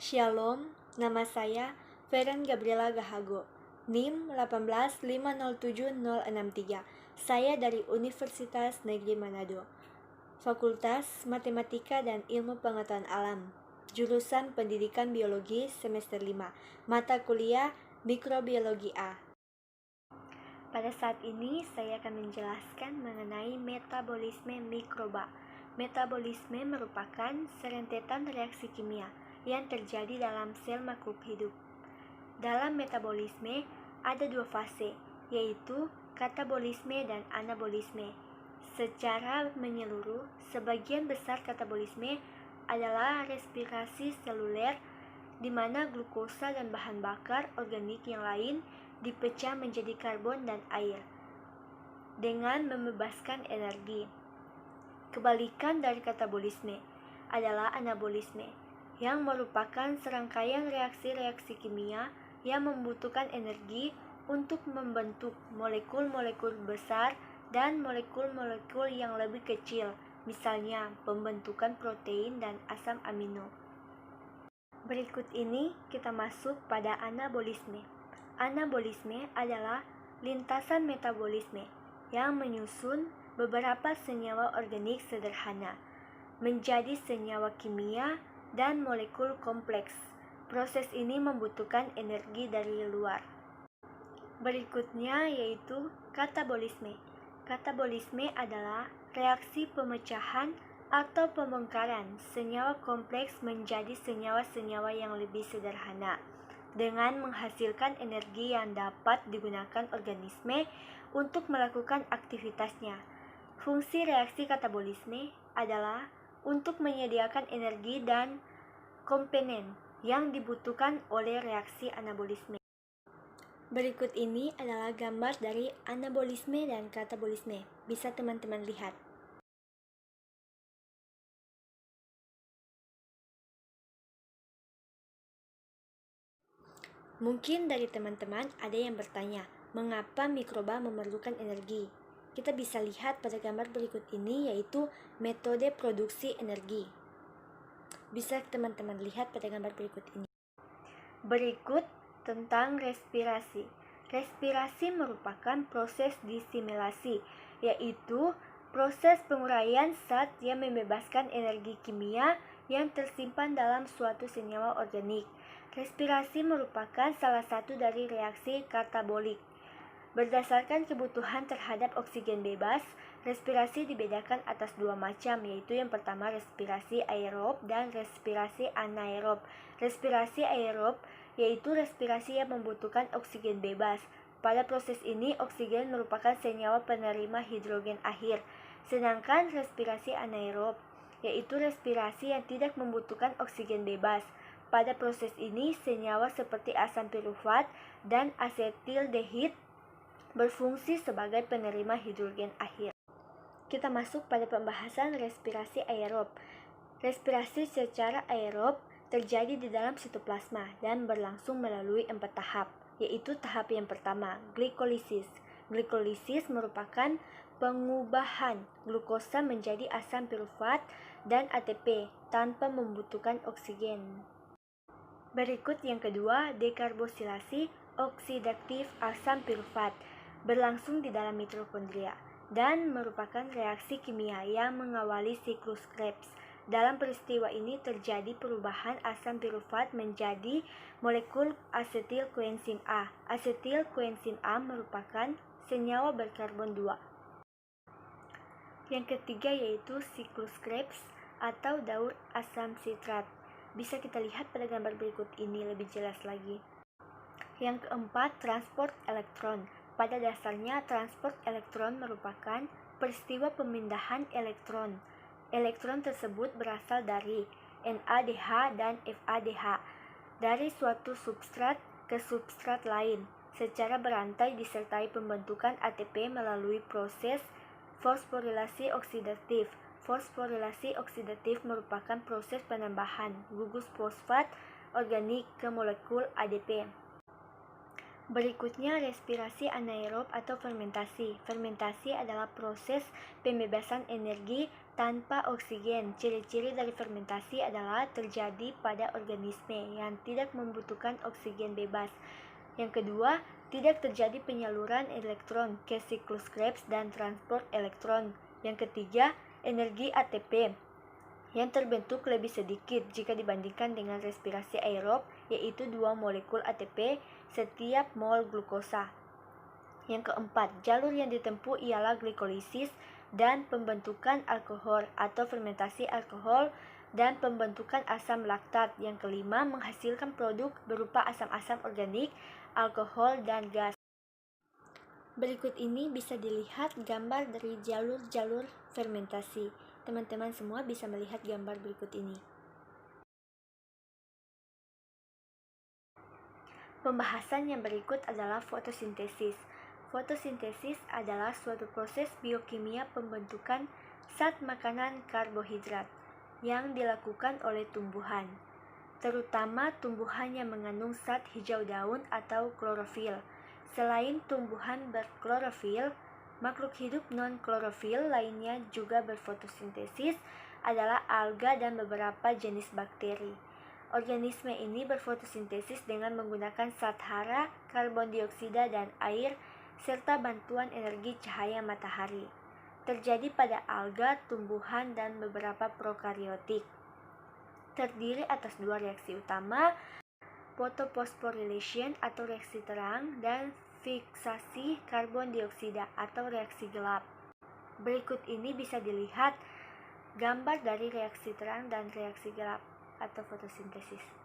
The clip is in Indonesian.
Shalom, nama saya Feren Gabriela Gahago, NIM 1850763. Saya dari Universitas Negeri Manado, Fakultas Matematika dan Ilmu Pengetahuan Alam, jurusan Pendidikan Biologi semester 5, mata kuliah Mikrobiologi A. Pada saat ini saya akan menjelaskan mengenai metabolisme mikroba. Metabolisme merupakan serentetan reaksi kimia yang terjadi dalam sel makhluk hidup. Dalam metabolisme ada dua fase, yaitu katabolisme dan anabolisme. Secara menyeluruh, sebagian besar katabolisme adalah respirasi seluler, di mana glukosa dan bahan bakar organik yang lain dipecah menjadi karbon dan air dengan membebaskan energi. Kebalikan dari katabolisme adalah anabolisme, yang merupakan serangkaian reaksi-reaksi kimia yang membutuhkan energi untuk membentuk molekul-molekul besar dan molekul-molekul yang lebih kecil, misalnya pembentukan protein dan asam amino. Berikut ini kita masuk pada anabolisme. Anabolisme adalah lintasan metabolisme yang menyusun beberapa senyawa organik sederhana menjadi senyawa kimia dan molekul kompleks. Proses ini membutuhkan energi dari luar. Berikutnya yaitu katabolisme. Katabolisme adalah reaksi pemecahan atau pembongkaran senyawa kompleks menjadi senyawa-senyawa yang lebih sederhana dengan menghasilkan energi yang dapat digunakan organisme untuk melakukan aktivitasnya. Fungsi reaksi katabolisme adalah untuk menyediakan energi dan komponen yang dibutuhkan oleh reaksi anabolisme. Berikut ini adalah gambar dari anabolisme dan katabolisme. Bisa teman-teman lihat. Mungkin dari teman-teman ada yang bertanya, mengapa mikroba memerlukan energi? Kita bisa lihat pada gambar berikut ini, yaitu metode produksi energi. Bisa teman-teman lihat pada gambar berikut ini. Berikut tentang respirasi. Respirasi merupakan proses disimilasi, yaitu proses penguraian zat yang membebaskan energi kimia yang tersimpan dalam suatu senyawa organik. Respirasi merupakan salah satu dari reaksi katabolik. Berdasarkan kebutuhan terhadap oksigen bebas, respirasi dibedakan atas dua macam, yaitu yang pertama respirasi aerob dan respirasi anaerob. Respirasi aerob yaitu respirasi yang membutuhkan oksigen bebas. Pada proses ini, oksigen merupakan senyawa penerima hidrogen akhir. Sedangkan respirasi anaerob yaitu respirasi yang tidak membutuhkan oksigen bebas. Pada proses ini, senyawa seperti asam pirufat dan asetildehid berfungsi sebagai penerima hidrogen akhir. Kita masuk pada pembahasan respirasi aerob. Respirasi secara aerob terjadi di dalam sitoplasma dan berlangsung melalui 4 tahap, yaitu tahap yang pertama, glikolisis. Glikolisis merupakan pengubahan glukosa menjadi asam pirufat dan ATP tanpa membutuhkan oksigen. Berikut yang kedua, dekarbosilasi oksidatif asam pirufat berlangsung di dalam mitokondria dan merupakan reaksi kimia yang mengawali siklus Krebs. Dalam peristiwa ini terjadi perubahan asam pirufat menjadi molekul asetil koenzim A. Asetil koenzim A merupakan senyawa berkarbon 2. Yang ketiga yaitu siklus Krebs atau daur asam sitrat. Bisa kita lihat pada gambar berikut ini lebih jelas lagi. Yang keempat, transport elektron. Pada dasarnya, transport elektron merupakan peristiwa pemindahan elektron. Elektron tersebut berasal dari NADH dan FADH dari suatu substrat ke substrat lain secara berantai disertai pembentukan ATP melalui proses fosforilasi oksidatif. Fosforilasi oksidatif merupakan proses penambahan gugus fosfat organik ke molekul ADP. Berikutnya, respirasi anaerob atau fermentasi. Fermentasi adalah proses pembebasan energi tanpa oksigen. Ciri-ciri dari fermentasi adalah terjadi pada organisme yang tidak membutuhkan oksigen bebas. Yang kedua, tidak terjadi penyaluran elektron ke siklus Krebs dan transport elektron. Yang ketiga, energi ATP yang terbentuk lebih sedikit jika dibandingkan dengan respirasi aerob, yaitu 2 molekul ATP setiap mol glukosa. Yang keempat, jalur yang ditempuh ialah glikolisis dan pembentukan alkohol atau fermentasi alkohol dan pembentukan asam laktat. Yang kelima, menghasilkan produk berupa asam-asam organik, alkohol, dan gas. Berikut ini bisa dilihat gambar dari jalur-jalur fermentasi. Teman-teman semua bisa melihat gambar berikut ini. Pembahasan yang berikut adalah fotosintesis. Fotosintesis adalah suatu proses biokimia pembentukan zat makanan karbohidrat yang dilakukan oleh tumbuhan, terutama tumbuhan yang mengandung zat hijau daun atau klorofil. Selain tumbuhan berklorofil, makhluk hidup non-klorofil lainnya juga berfotosintesis, adalah alga dan beberapa jenis bakteri. Organisme ini berfotosintesis dengan menggunakan zat hara, karbon dioksida, dan air, serta bantuan energi cahaya matahari. Terjadi pada alga, tumbuhan, dan beberapa prokariotik. Terdiri atas 2 reaksi utama, photosphorylation atau reaksi terang, dan fiksasi karbon dioksida atau reaksi gelap. Berikut ini bisa dilihat gambar dari reaksi terang dan reaksi gelap atau fotosintesis.